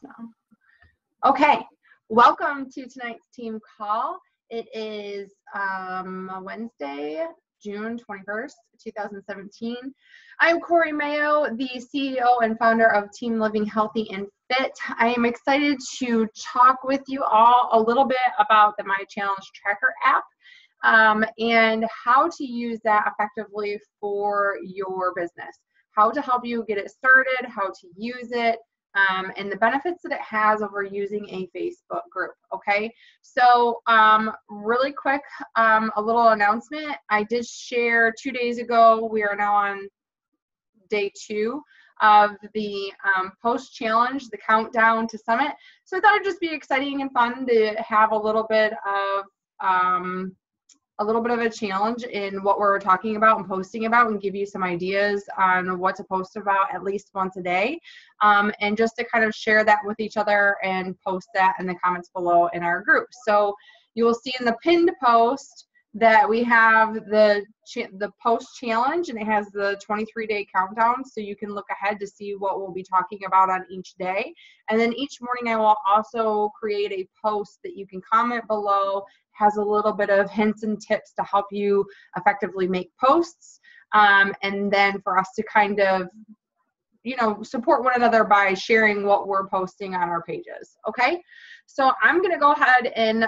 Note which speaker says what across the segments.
Speaker 1: now. Okay, welcome to tonight's team call. It is Wednesday, June 21st, 2017. I'm Corey Mayo, the CEO and founder of Team Living Healthy and Fit. I am excited to talk with you all a little bit about the My Challenge Tracker app and how to use that effectively for your business, how to help you get it started, how to use it, and the benefits that it has over using a Facebook group, okay? So really quick, a little announcement. I did share 2 days ago, we are now on day 2 of the post challenge, the countdown to summit. So I thought it'd just be exciting and fun to have a little bit of a challenge in what we're talking about and posting about, and give you some ideas on what to post about at least once a day, and just to kind of share that with each other and post that in the comments below in our group. So you will see in the pinned post that we have the post challenge, and it has the 23-day countdown, so you can look ahead to see what we'll be talking about on each day. And then each morning I will also create a post that you can comment below, has a little bit of hints and tips to help you effectively make posts, and then for us to kind of, support one another by sharing what we're posting on our pages, okay? So I'm gonna go ahead and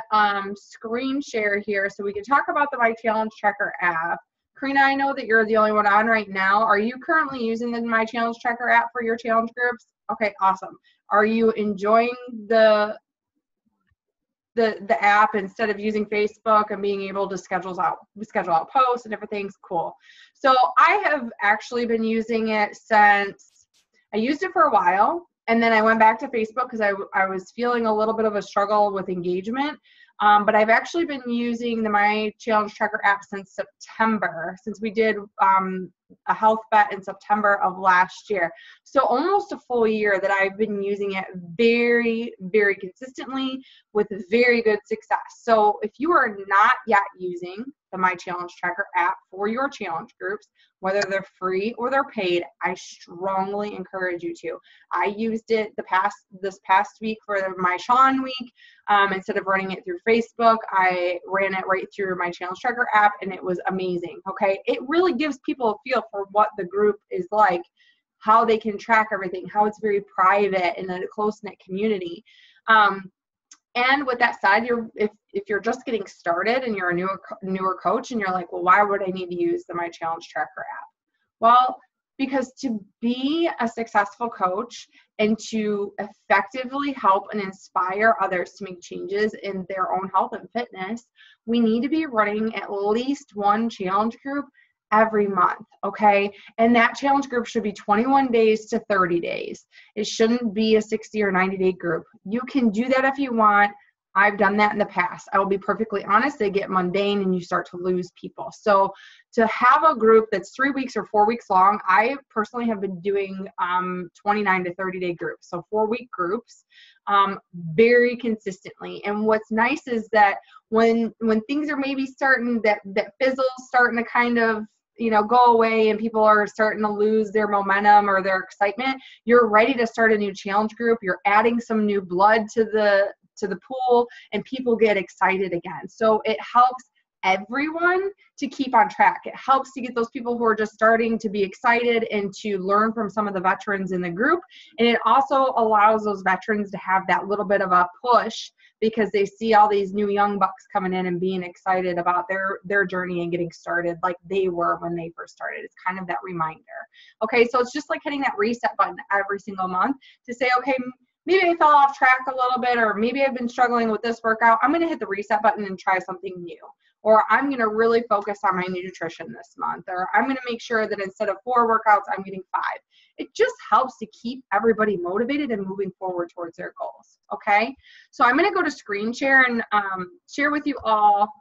Speaker 1: screen share here so we can talk about the My Challenge Tracker app. Karina, I know that you're the only one on right now. Are you currently using the My Challenge Tracker app for your challenge groups? Okay, awesome. Are you enjoying the app instead of using Facebook and being able to schedule out posts and everything's cool? So I have actually been using it since I used it for a while, and then I went back to Facebook because I was feeling a little bit of a struggle with engagement. But I've actually been using the My Challenge Tracker app since September, since we did a health bet in September of last year. So almost a full year that I've been using it very, very consistently with very good success. So if you are not yet using the My Challenge Tracker app for your challenge groups, whether they're free or they're paid, I strongly encourage you to. I used it this past week for my Sean week. Instead of running it through Facebook, I ran it right through My Challenge Tracker app, and it was amazing, okay? It really gives people a feel for what the group is like, how they can track everything, how it's very private in a close-knit community. And with that said, if you're just getting started and you're a newer coach and you're like, well, why would I need to use the My Challenge Tracker app? Well, because to be a successful coach and to effectively help and inspire others to make changes in their own health and fitness, we need to be running at least one challenge group every month, okay? And that challenge group should be 21 days to 30 days. It shouldn't be a 60 or 90-day group. You can do that if you want. I've done that in the past. I will be perfectly honest, they get mundane and you start to lose people. So to have a group that's 3 weeks or 4 weeks long, I personally have been doing 29 to 30-day groups, so 4-week groups, very consistently. And what's nice is that when things are maybe starting, that fizzle's starting to kind of go away and people are starting to lose their momentum or their excitement, you're ready to start a new challenge group. You're adding some new blood to the pool, and people get excited again. So it helps everyone to keep on track. It helps to get those people who are just starting to be excited and to learn from some of the veterans in the group. And it also allows those veterans to have that little bit of a push because they see all these new young bucks coming in and being excited about their journey and getting started like they were when they first started. It's kind of that reminder. Okay, so it's just like hitting that reset button every single month to say, okay, maybe I fell off track a little bit, or maybe I've been struggling with this workout. I'm going to hit the reset button and try something new. Or I'm going to really focus on my nutrition this month. Or I'm going to make sure that instead of 4 workouts, I'm getting 5. It just helps to keep everybody motivated and moving forward towards their goals. Okay? So I'm going to go to screen share and share with you all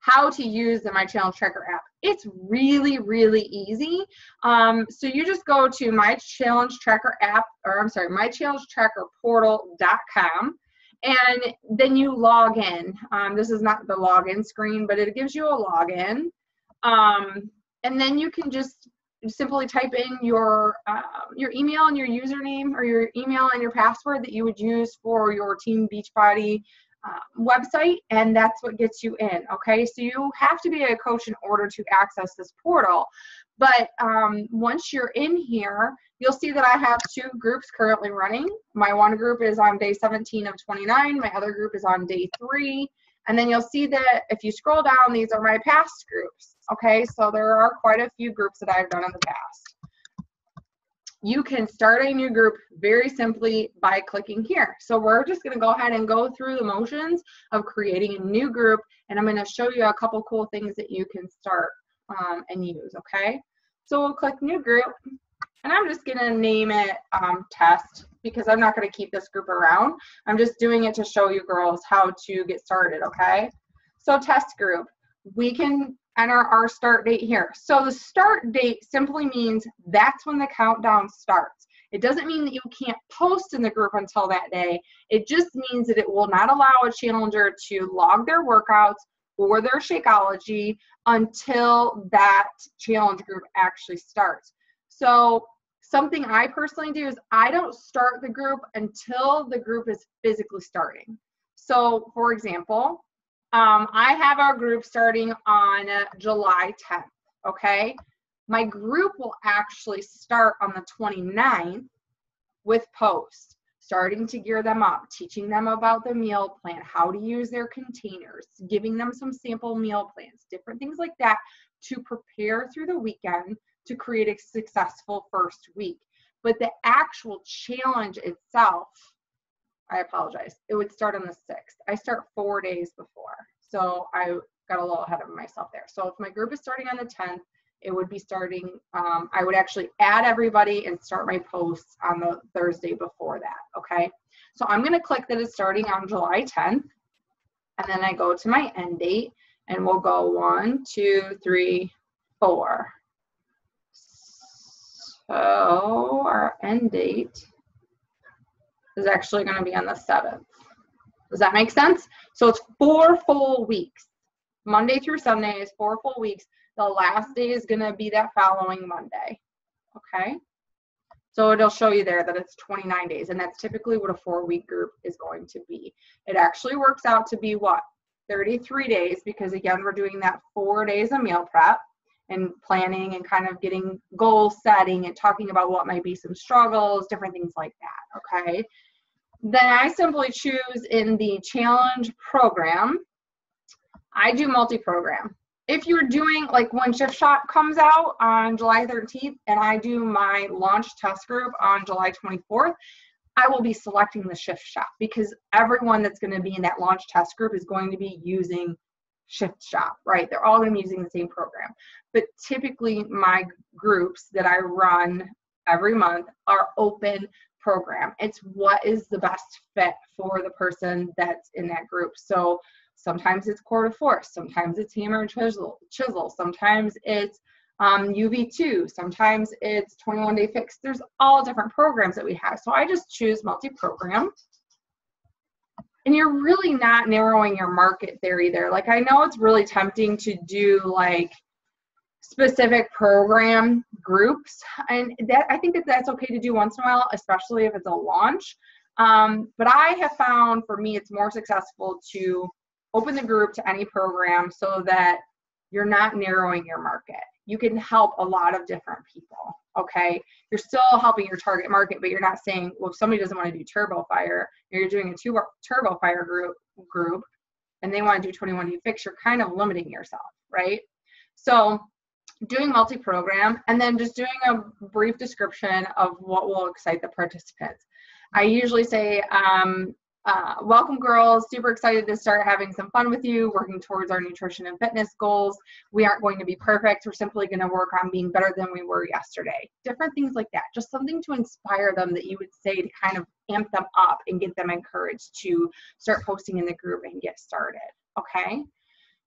Speaker 1: how to use the My Challenge Tracker app. It's really, really easy. So you just go to My Challenge Tracker app, or I'm sorry, mychallengetrackerportal.com, and then you log in. This is not the login screen, but it gives you a login. And then you can just simply type in your email and your username, or your email and your password that you would use for your Team Beachbody website, and that's what gets you in. Okay, so you have to be a coach in order to access this portal. But once you're in here, you'll see that I have 2 groups currently running. My one group is on day 17 of 29. My other group is on day 3. And then you'll see that if you scroll down, these are my past groups. Okay, so there are quite a few groups that I've done in the past. You can start a new group very simply by clicking here. So we're just going to go ahead and go through the motions of creating a new group, and I'm going to show you a couple cool things that you can start and use. Okay, so we'll click new group, and I'm just going to name it test, because I'm not going to keep this group around. I'm just doing it to show you girls how to get started. Okay, so test group, we can enter our start date here. So the start date simply means that's when the countdown starts. It doesn't mean that you can't post in the group until that day. It just means that it will not allow a challenger to log their workouts or their Shakeology until that challenge group actually starts. So something I personally do is I don't start the group until the group is physically starting. So for example, I have our group starting on July 10th, okay? My group will actually start on the 29th with posts, starting to gear them up, teaching them about the meal plan, how to use their containers, giving them some sample meal plans, different things like that to prepare through the weekend to create a successful first week. But the actual challenge itself, I apologize, it would start on the 6th. I start 4 days before. So I got a little ahead of myself there. So if my group is starting on the 10th, it would be starting, I would actually add everybody and start my posts on the Thursday before that, okay? So I'm gonna click that it's starting on July 10th, and then I go to my end date, and we'll go 1, 2, 3, 4. So our end date is actually going to be on the 7th. Does that make sense? So it's 4 full weeks. Monday through Sunday is 4 full weeks. The last day is going to be that following Monday. Okay? So it'll show you there that it's 29 days, and that's typically what a 4-week group is going to be. It actually works out to be what? 33 days, because again, we're doing that 4 days of meal prep and planning and kind of getting goal setting and talking about what might be some struggles, different things like that, okay? Then I simply choose in the challenge program, I do multi-program. If you're doing, like when Shift Shop comes out on July 13th and I do my launch test group on July 24th, I will be selecting the Shift Shop, because everyone that's going to be in that launch test group is going to be using Shift Shop, right? They're all going to be using the same program. But typically my groups that I run every month are open program. It's what is the best fit for the person that's in that group. So sometimes it's core to force, sometimes it's hammer and chisel, sometimes it's UV2, sometimes it's 21-day fix. There's all different programs that we have. So I just choose multi-program. And you're really not narrowing your market there either. Like, I know it's really tempting to do like specific program groups, and that I think that that's okay to do once in a while, especially if it's a launch. But I have found for me it's more successful to open the group to any program so that you're not narrowing your market. You can help a lot of different people, okay? You're still helping your target market, but you're not saying, well, if somebody doesn't want to do Turbo Fire, or you're doing a Turbo Fire group and they want to do 21-day fix, you're kind of limiting yourself, right? So doing multi-program and then just doing a brief description of what will excite the participants. I usually say, welcome girls, super excited to start having some fun with you, working towards our nutrition and fitness goals. We aren't going to be perfect. We're simply going to work on being better than we were yesterday. Different things like that. Just something to inspire them that you would say to kind of amp them up and get them encouraged to start posting in the group and get started. Okay.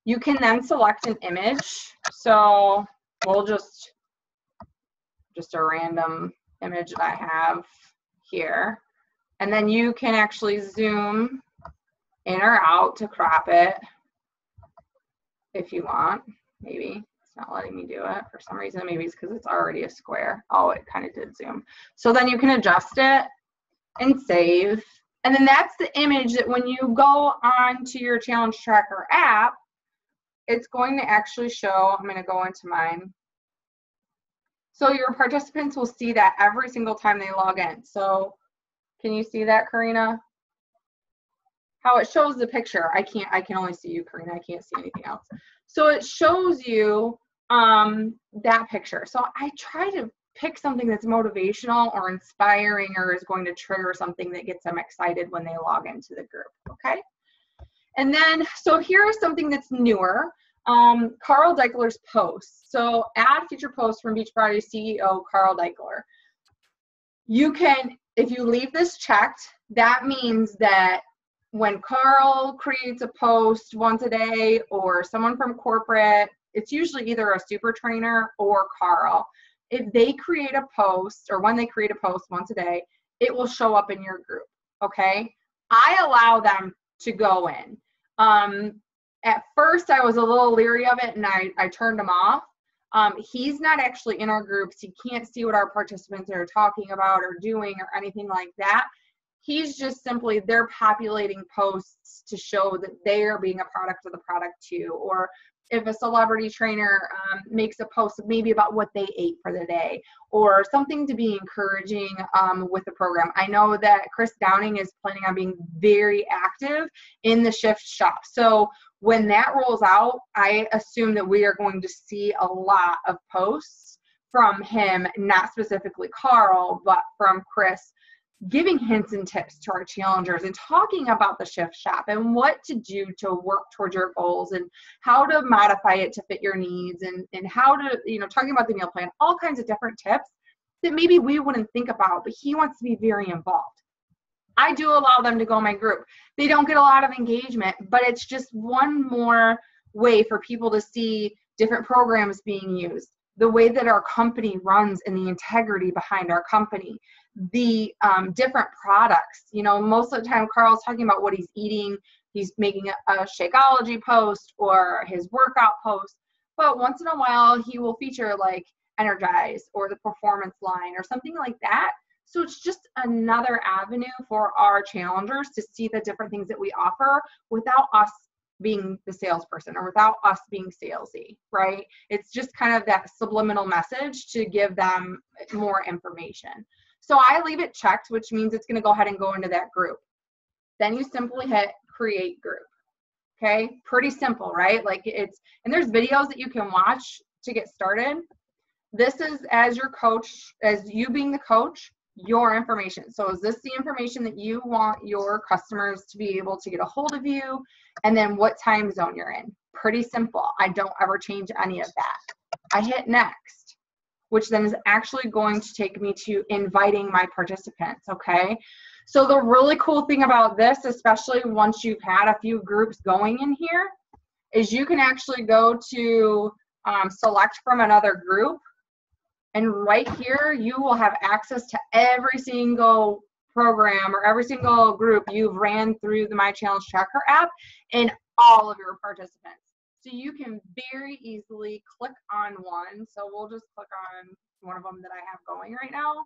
Speaker 1: You can then select an image. So we'll just a random image that I have here. And then you can actually zoom in or out to crop it if you want. Maybe it's not letting me do it for some reason. Maybe it's because it's already a square. Oh, it kind of did zoom. So then you can adjust it and save. And then that's the image that when you go on to your Challenge Tracker app, it's going to actually show. I'm going to go into mine. So your participants will see that every single time they log in. So can you see that, Karina? How it shows the picture. I can only see you, Karina. I can't see anything else. So it shows you that picture. So I try to pick something that's motivational or inspiring or is going to trigger something that gets them excited when they log into the group, okay? And then, so here's something that's newer, Carl Daikeler's posts. So add feature posts from Beachbody CEO Carl Daikeler. You can, if you leave this checked, that means that when Carl creates a post once a day or someone from corporate, it's usually either a super trainer or Carl. If they create a post or when they create a post once a day, it will show up in your group, okay? I allow them to go in. At first, I was a little leery of it and I turned him off. He's not actually in our groups. He can't see what our participants are talking about or doing or anything like that. He's just simply, they're populating posts to show that they are being a product of the product too. Or if a celebrity trainer makes a post maybe about what they ate for the day or something to be encouraging with the program. I know that Chris Downing is planning on being very active in the Shift Shop. So when that rolls out, I assume that we are going to see a lot of posts from him, not specifically Carl, but from Chris, giving hints and tips to our challengers and talking about the Shift Shop and what to do to work towards your goals and how to modify it to fit your needs and how to, talking about the meal plan, all kinds of different tips that maybe we wouldn't think about, but he wants to be very involved. I do allow them to go in my group. They don't get a lot of engagement, but it's just one more way for people to see different programs being used, the way that our company runs and the integrity behind our company, the different products. Most of the time Carl's talking about what he's eating. He's making a Shakeology post or his workout post, but once in a while he will feature like Energize or the performance line or something like that. So it's just another avenue for our challengers to see the different things that we offer without us being the salesperson or without us being salesy, right? It's just kind of that subliminal message to give them more information. So I leave it checked, which means it's going to go ahead and go into that group. Then you simply hit create group. Okay, pretty simple, right? And there's videos that you can watch to get started. This is as your coach, as you being the coach, your information. So is this the information that you want your customers to be able to get a hold of you? And then what time zone you're in. Pretty simple. I don't ever change any of that. I hit next, which then is actually going to take me to inviting my participants, okay? So the really cool thing about this, especially once you've had a few groups going in here, is you can actually go to select from another group. And right here, you will have access to every single program or every single group you've ran through the My Challenge Tracker app and all of your participants. So you can very easily click on one. So we'll just click on one of them that I have going right now.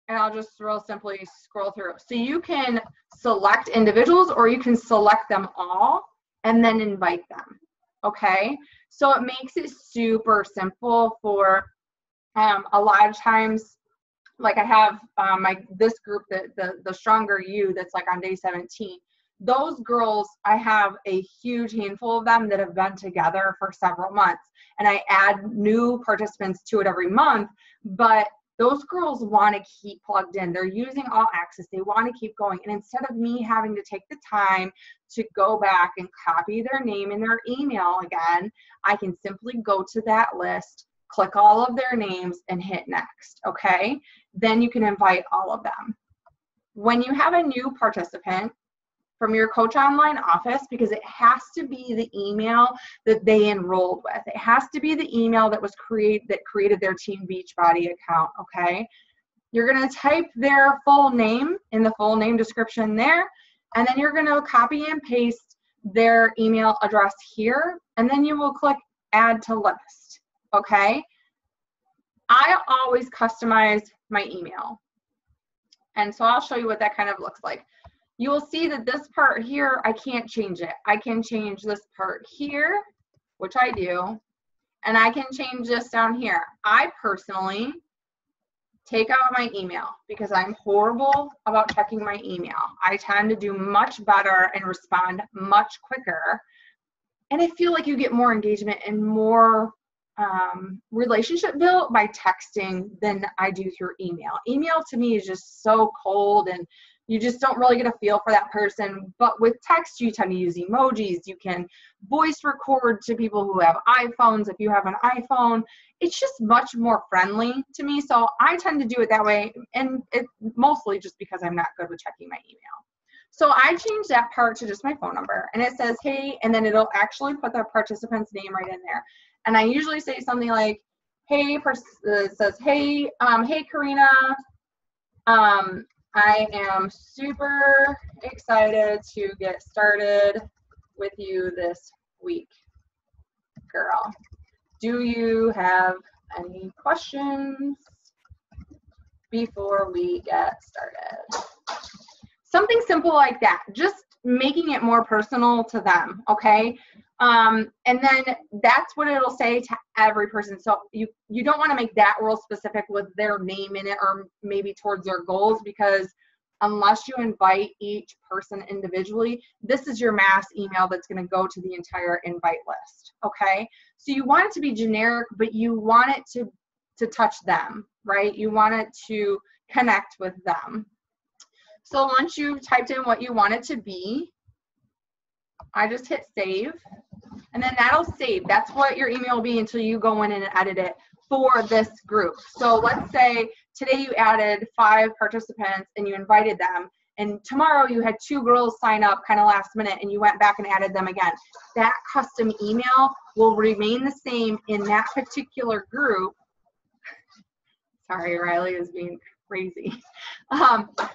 Speaker 1: And I'll just real simply scroll through. So you can select individuals or you can select them all and then invite them. Okay? So it makes it super simple for a lot of times, like I have this group, the Stronger You, that's like on day 17. Those girls, I have a huge handful of them that have been together for several months, and I add new participants to it every month. But those girls want to keep plugged in. They're using All Access. They want to keep going. And instead of me having to take the time to go back and copy their name and their email again, I can simply go to that list, click all of their names and hit next, okay? Then you can invite all of them. When you have a new participant from your Coach Online office, because it has to be the email that they enrolled with. It has to be the email that was created their Team Beachbody account, okay? You're gonna type their full name in the full name description there, and then you're gonna copy and paste their email address here, and then you will click Add to List. okay? I always customize my email. And so I'll show you what that kind of looks like. You will see that this part here, I can't change it. I can change this part here, which I do, and I can change this down here. I personally take out my email because I'm horrible about checking my email. I tend to do much better and respond much quicker. And I feel like you get more engagement and more relationship built by texting than I do through email. Email to me is just so cold and you just don't really get a feel for that person. But with text, you tend to use emojis. You can voice record to people who have iPhones. If you have an iPhone, it's just much more friendly to me. So I tend to do it that way. And it's mostly just because I'm not good with checking my email. So I changed that part to just my phone number, and it says, hey, and then it'll actually put the participant's name right in there. And I usually say something like, hey, it says, hey, hey, Karina, I am super excited to get started with you this week, girl. Do you have any questions before we get started? Something simple like that, just making it more personal to them, okay? And then that's what it'll say to every person. So you don't want to make that real specific with their name in it or maybe towards their goals, because unless you invite each person individually, this is your mass email that's going to go to the entire invite list, okay? So you want it to be generic, but you want it to touch them, right? You want it to connect with them. So once you've typed in what you want it to be, I just hit save, and then that'll save. That's what your email will be until you go in and edit it for this group. So let's say today you added 5 participants and you invited them, and tomorrow you had 2 girls sign up kind of last minute and you went back and added them again. That custom email will remain the same in that particular group. Sorry, Riley is being crazy.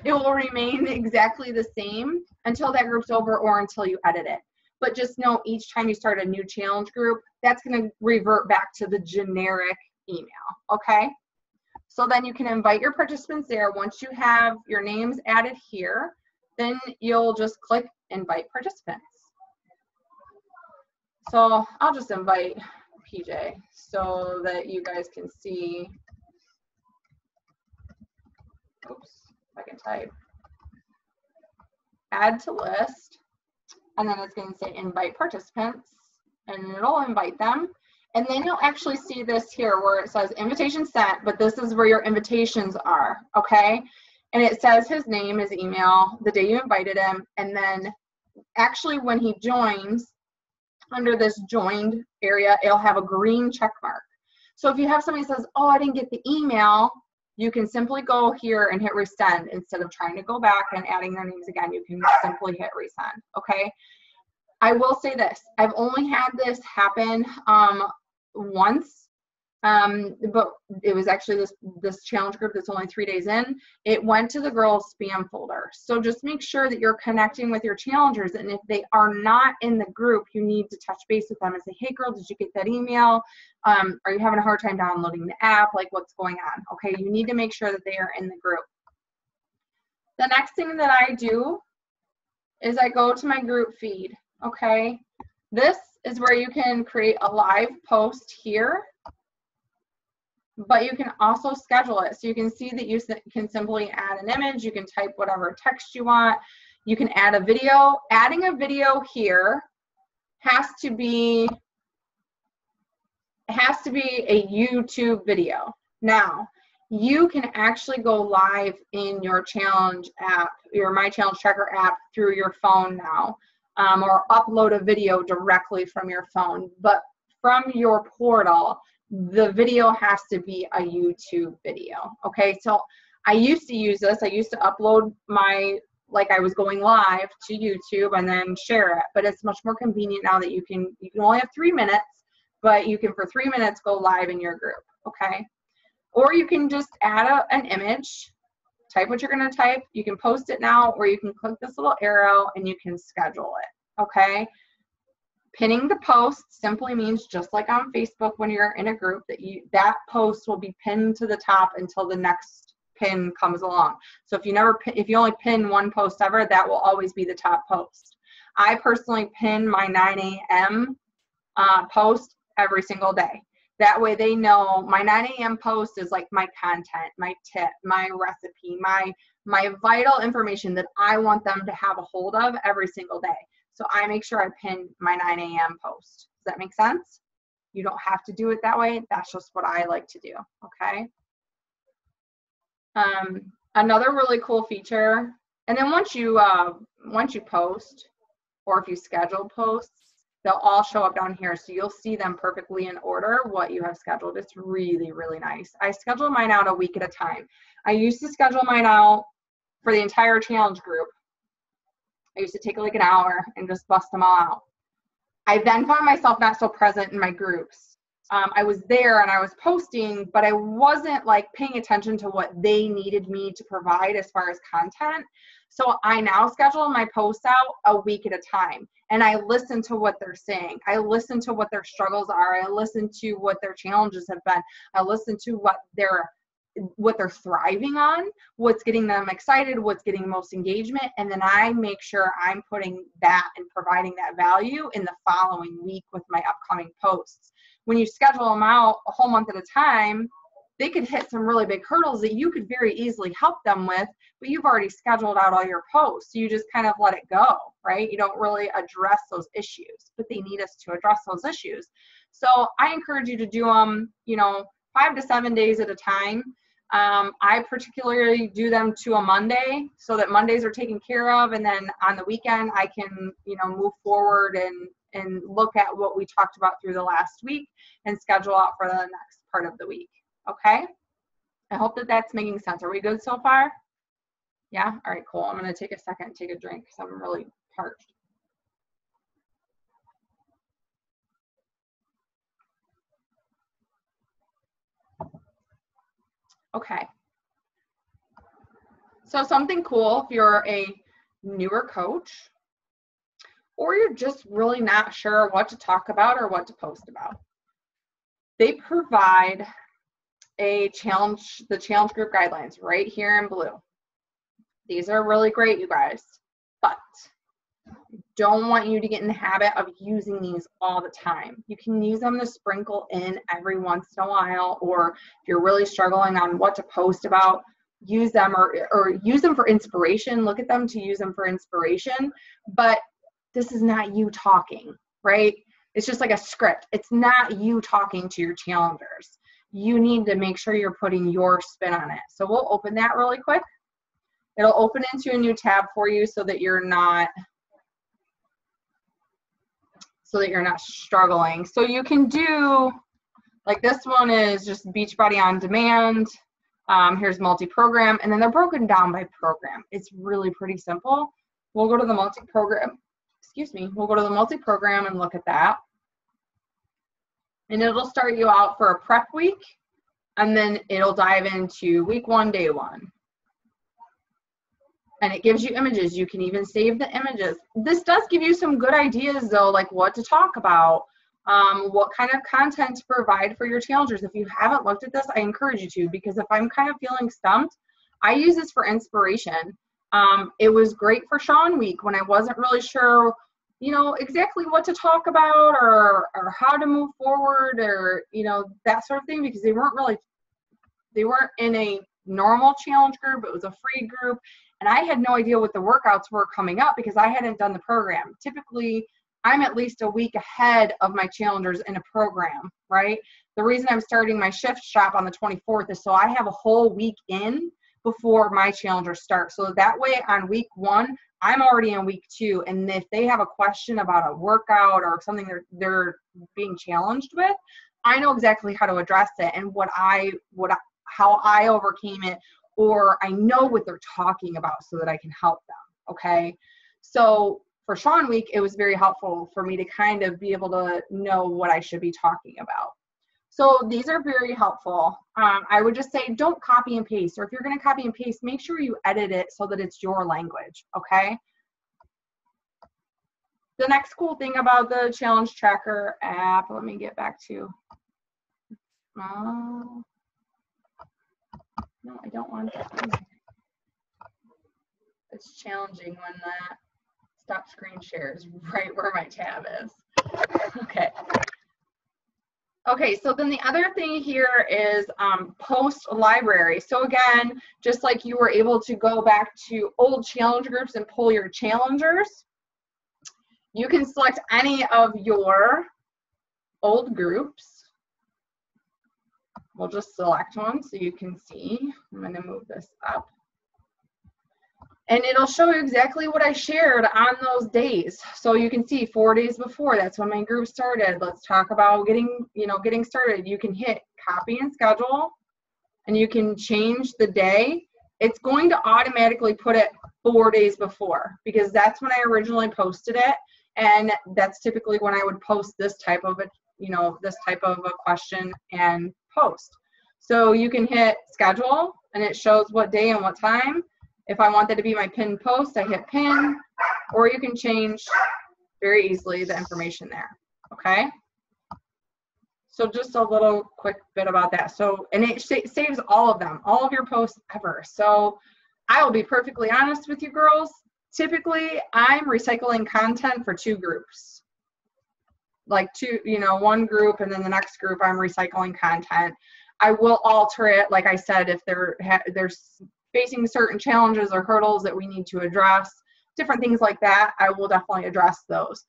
Speaker 1: It will remain exactly the same until that group's over or until you edit it. But just know each time you start a new challenge group, that's going to revert back to the generic email, okay? So then you can invite your participants there. Once you have your names added here, then you'll just click invite participants. So I'll just invite PJ so that you guys can see. Oops, if I can type. Add to list, and then it's going to say invite participants, and it'll invite them. And then you'll actually see this here where it says invitation sent, but this is where your invitations are, okay? And it says his name, his email, the day you invited him, and then actually when he joins, under this joined area, it'll have a green check mark. So if you have somebody that says, oh, I didn't get the email, you can simply go here and hit resend. Instead of trying to go back and adding their names again, you can simply hit resend, okay? I will say this, I've only had this happen once, but it was actually this challenge group that's only 3 days in. It went to the girls' spam folder. So just make sure that you're connecting with your challengers, and if they are not in the group, you need to touch base with them and say, hey girl, did you get that email? Are you having a hard time downloading the app? Like, what's going on? Okay, you need to make sure that they are in the group. The next thing that I do is I go to my group feed, okay? This is where you can create a live post here, but you can also schedule it. So you can see that you can simply add an image, you can type whatever text you want, you can add a video. Adding a video here has to be a YouTube video. Now, you can actually go live in your challenge app, your My Challenge Tracker app through your phone now, or upload a video directly from your phone. But from your portal, the video has to be a YouTube video, okay? So I used to use this. I used to upload like I was going live to YouTube and then share it, but it's much more convenient now that you can only have 3 minutes, but you can for 3 minutes go live in your group, okay? Or you can just add an image, type what you're gonna type, you can post it now, or you can click this little arrow and you can schedule it, okay? Pinning the post simply means, just like on Facebook when you're in a group, that post will be pinned to the top until the next pin comes along. So if you only pin one post ever, that will always be the top post. I personally pin my 9 a.m. Post every single day. That way they know my 9 a.m. post is like my content, my tip, my recipe, my vital information that I want them to have a hold of every single day. So I make sure I pin my 9 a.m. post. Does that make sense? You don't have to do it that way. That's just what I like to do, okay? Another really cool feature, and then once you post, or if you schedule posts, they'll all show up down here. So you'll see them perfectly in order, what you have scheduled. It's really, really nice. I schedule mine out a week at a time. I used to schedule mine out for the entire challenge group. I used to take like an hour and just bust them all out. I then found myself not so present in my groups. I was there and I was posting, but I wasn't like paying attention to what they needed me to provide as far as content. So I now schedule my posts out a week at a time, and I listen to what they're saying. I listen to what their struggles are. I listen to what their challenges have been. I listen to what they're thriving on, what's getting them excited, what's getting most engagement, and then I make sure I'm putting that and providing that value in the following week with my upcoming posts. When you schedule them out a whole month at a time, they could hit some really big hurdles that you could very easily help them with, but you've already scheduled out all your posts. So you just kind of let it go, right? You don't really address those issues, but they need us to address those issues. So I encourage you to do them, 5 to 7 days at a time. I particularly do them to a Monday so that Mondays are taken care of, and then on the weekend I can, move forward and look at what we talked about through the last week and schedule out for the next part of the week. Okay? I hope that that's making sense. Are we good so far? Yeah? All right, cool. I'm going to take a second and take a drink because I'm really parched. Okay. So something cool if you're a newer coach, or you're just really not sure what to talk about or what to post about. They provide the challenge group guidelines right here in blue. These are really great, you guys, but don't want you to get in the habit of using these all the time. You can use them to sprinkle in every once in a while, or if you're really struggling on what to post about, use them or use them for inspiration. Look at them to use them for inspiration, but this is not you talking, right? It's just like a script. It's not you talking to your challengers. You need to make sure you're putting your spin on it. So we'll open that really quick. It'll open into a new tab for you so that you're not struggling. So you can do, like this one is just Beachbody On Demand. Here's multi-program, and then they're broken down by program. It's really pretty simple. We'll go to the multi-program. We'll go to the multi-program and look at that. And it'll start you out for a prep week, and then it'll dive into week 1, day 1. And it gives you images. You can even save the images. This does give you some good ideas though, like what to talk about, what kind of content to provide for your challengers. If you haven't looked at this, I encourage you to, because if I'm kind of feeling stumped, I use this for inspiration. It was great for Sean Week when I wasn't really sure, exactly what to talk about or how to move forward or, that sort of thing, because they weren't in a normal challenge group. It was a free group. And I had no idea what the workouts were coming up because I hadn't done the program. Typically, I'm at least a week ahead of my challengers in a program, right? The reason I'm starting my shift shop on the 24th is so I have a whole week in before my challengers start. So that way on week 1, I'm already in week 2. And if they have a question about a workout or something they're being challenged with, I know exactly how to address it and how I overcame it, or I know what they're talking about so that I can help them, okay? So for Sean Week, it was very helpful for me to kind of be able to know what I should be talking about. So these are very helpful. I would just say don't copy and paste, or if you're gonna copy and paste, make sure you edit it so that it's your language, okay? the next cool thing about the Challenge Tracker app, let me get back to, no, I don't want that. It's challenging when that stop screen share is right where my tab is. Okay. Okay, so then the other thing here is post library. So again, just like you were able to go back to old challenge groups and pull your challengers, you can select any of your old groups. We'll just select one so you can see. I'm going to move this up. And it'll show you exactly what I shared on those days. So you can see 4 days before, that's when my group started. Let's talk about getting started. You can hit copy and schedule, and you can change the day. It's going to automatically put it 4 days before, because that's when I originally posted it. And that's typically when I would post this type of a question and post. So you can hit schedule, and it shows what day and what time. If I want that to be my pinned post, I hit pin, or you can change very easily the information there, okay? So just a little quick bit about that. So, and it saves all of them, all of your posts ever. So I will be perfectly honest with you girls. Typically, I'm recycling content for 2 groups. Like one group, and then the next group, I'm recycling content. I will alter it, like I said, if there's facing certain challenges or hurdles that we need to address, different things like that, I will definitely address those.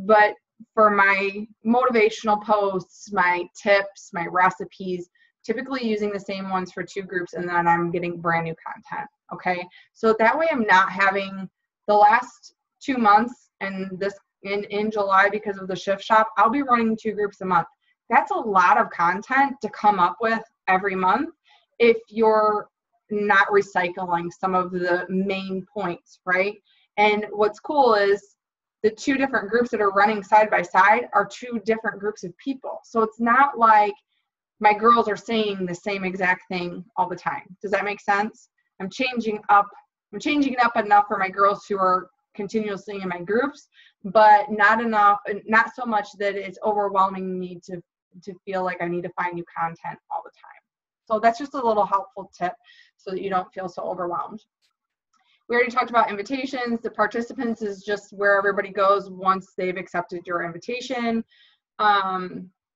Speaker 1: But for my motivational posts, my tips, my recipes, typically using the same ones for 2 groups, and then I'm getting brand new content, okay? So that way I'm not having the last 2 months, and this in July, because of the Shift Shop, I'll be running 2 groups a month. That's a lot of content to come up with every month if you're not recycling some of the main points, right? And what's cool is the 2 different groups that are running side by side are 2 different groups of people. So it's not like my girls are saying the same exact thing all the time. Does that make sense? I'm changing it up enough for my girls who are continuously in my groups, but not so much that it's overwhelming me to feel like I need to find new content all the time. So that's just a little helpful tip so that you don't feel so overwhelmed. We already talked about invitations. The participants is just where everybody goes once they've accepted your invitation.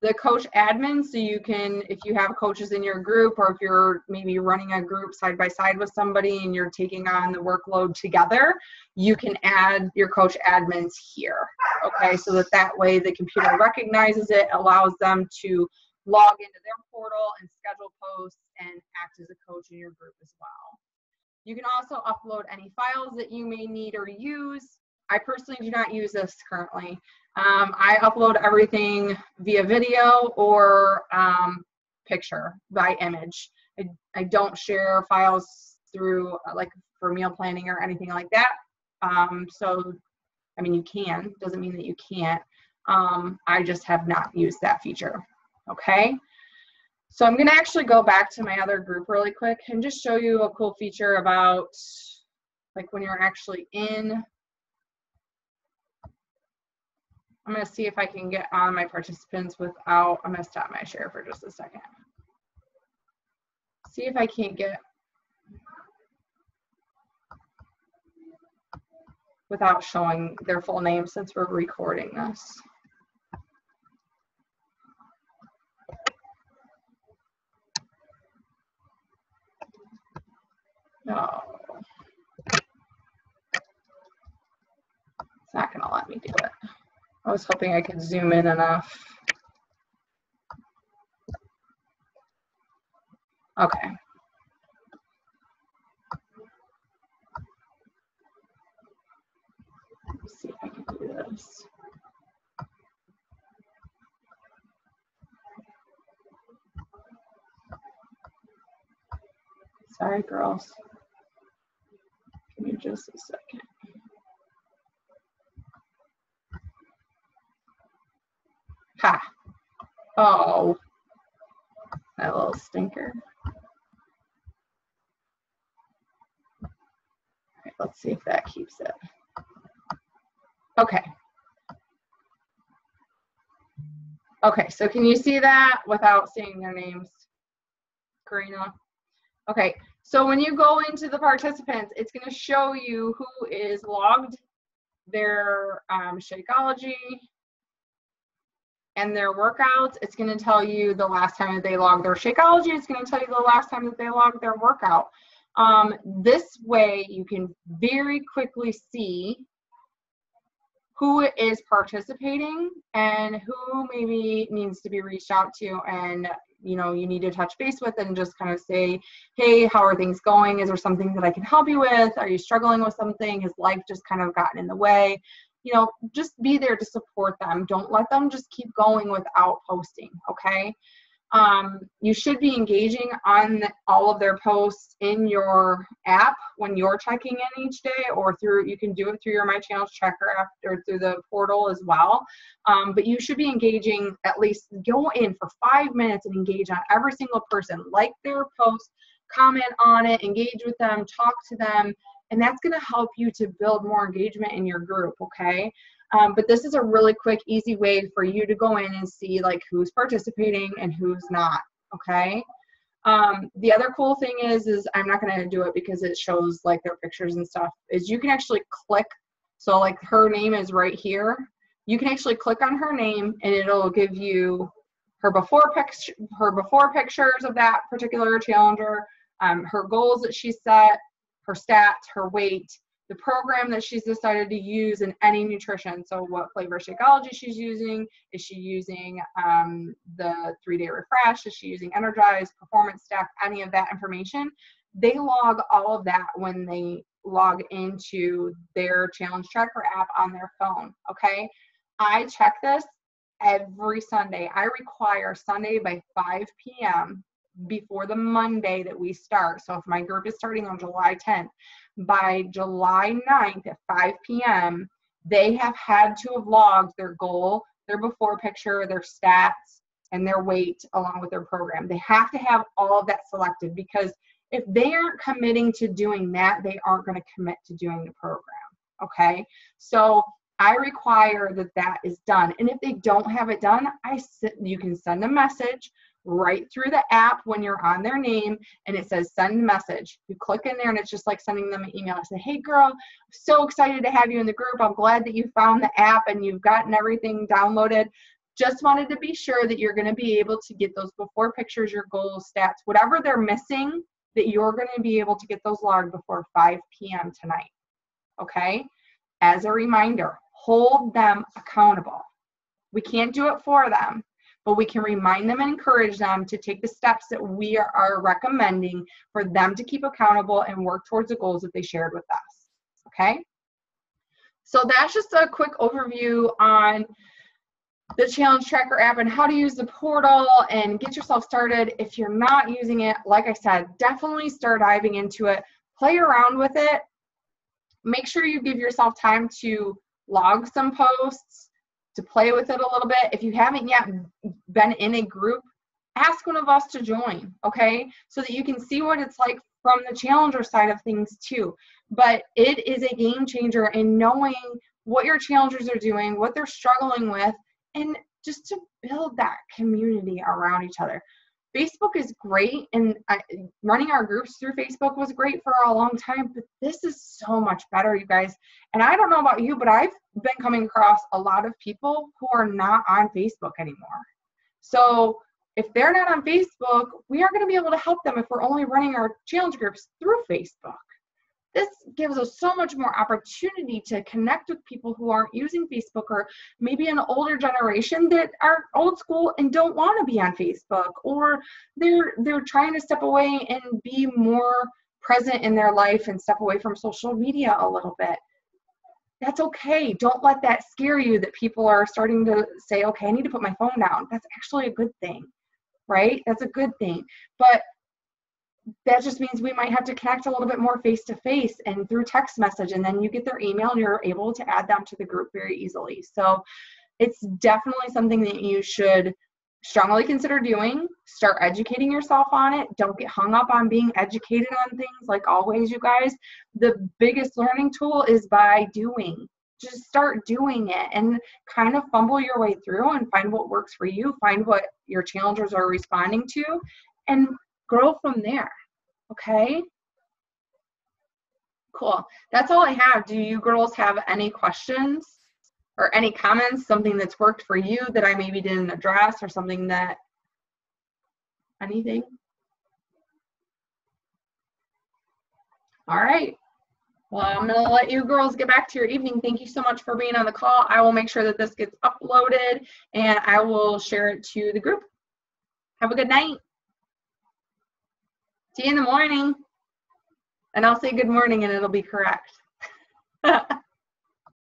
Speaker 1: The coach admin, so you can, if you have coaches in your group, or if you're maybe running a group side by side with somebody and you're taking on the workload together, you can add your coach admins here, okay? So that way the computer recognizes it, allows them to log into their portal and schedule posts and act as a coach in your group as well. You can also upload any files that you may need or use. I personally do not use this currently. I upload everything via video or picture by image. I don't share files through like for meal planning or anything like that. So, I mean, you can, doesn't mean that you can't. I just have not used that feature, okay? So I'm gonna actually go back to my other group really quick and just show you a cool feature about like when you're actually in. I'm gonna see if I can get on my participants without, I'm gonna stop my share for just a second. See if I can't get, without showing their full name since we're recording this. No. It's not gonna let me do it. I was hoping I could zoom in enough. Okay. Let's see if I can do this. Sorry, girls. Give me just a second. Ha! Oh, that little stinker. All right, let's see if that keeps it. Okay. Okay, so can you see that without seeing their names, Karina? Okay, so when you go into the participants, it's going to show you who is logged, their Shakeology, and their workouts. It's going to tell you the last time that they logged their Shakeology. It's going to tell you the last time that they logged their workout. This way, you can very quickly see who is participating and who maybe needs to be reached out to, and you need to touch base with and just kind of say, hey, how are things going? Is there something that I can help you with? Are you struggling with something? Has life just kind of gotten in the way? Just be there to support them. Don't let them just keep going without posting, okay? You should be engaging on all of their posts in your app when you're checking in each day, or you can do it through your My Challenge Tracker app or through the portal as well. But you should be engaging, at least go in for 5 minutes and engage on every single person. Like their post, comment on it, engage with them, talk to them, and that's going to help you to build more engagement in your group, okay? But this is a really quick, easy way for you to go in and see like who's participating and who's not, okay? The other cool thing is I'm not going to do it because it shows like their pictures and stuff, is you can actually click. So like her name is right here. You can actually click on her name and it'll give you her before pictures of that particular challenger, her goals that she set, her stats, her weight, the program that she's decided to use, and any nutrition. So what flavor Shakeology she's using. Is she using the 3-day refresh? Is she using Energize, Performance Stack, any of that information? They log all of that when they log into their Challenge Tracker app on their phone, okay? I check this every Sunday. I require Sunday by 5 p.m. before the Monday that we start. So if my group is starting on July 10th, by July 9th at 5 p.m., they have had to have logged their goal, their before picture, their stats, and their weight along with their program. They have to have all of that selected, because if they aren't committing to doing that, they aren't going to commit to doing the program, okay? So I require that that is done. And if they don't have it done, you can send a message right through the app when you're on their name and it says send message. You click in there and it's just like sending them an email. I say, hey girl, I'm so excited to have you in the group. I'm glad that you found the app and you've gotten everything downloaded. Just wanted to be sure that you're going to be able to get those before pictures, your goals, stats, whatever they're missing, that you're going to be able to get those logged before 5 p.m. tonight. Okay? As a reminder, hold them accountable. We can't do it for them, but we can remind them and encourage them to take the steps that we are recommending for them to keep accountable and work towards the goals that they shared with us. Okay? So that's just a quick overview on the Challenge Tracker app and how to use the portal and get yourself started. If you're not using it, like I said, definitely start diving into it. Play around with it. Make sure you give yourself time to log some posts, to play with it a little bit. If you haven't yet been in a group, ask one of us to join, okay? So that you can see what it's like from the challenger side of things too. But it is a game changer in knowing what your challengers are doing, what they're struggling with, and just to build that community around each other. Facebook is great, and running our groups through Facebook was great for a long time, but this is so much better, you guys. And I don't know about you, but I've been coming across a lot of people who are not on Facebook anymore. So if they're not on Facebook, we aren't going to be able to help them if we're only running our challenge groups through Facebook. This gives us so much more opportunity to connect with people who aren't using Facebook, or maybe an older generation that are old school and don't want to be on Facebook, or they're trying to step away and be more present in their life and step away from social media a little bit. That's okay. Don't let that scare you that people are starting to say, okay, I need to put my phone down. That's actually a good thing, right? That's a good thing. But that just means we might have to connect a little bit more face-to-face and through text message, and then you get their email and you're able to add them to the group very easily. So it's definitely something that you should strongly consider doing. Start educating yourself on it. Don't get hung up on being educated on things. Like always, you guys, the biggest learning tool is by doing. just start doing it and kind of fumble your way through and find what works for you, find what your challengers are responding to, and grow from there. Okay? Cool. That's all I have. Do you girls have any questions or any comments, something that's worked for you that I maybe didn't address, or something that, anything? All right. Well, I'm going to let you girls get back to your evening. Thank you so much for being on the call. I will make sure that this gets uploaded, and I will share it to the group. Have a good night. See you in the morning. And I'll say good morning, and it'll be correct.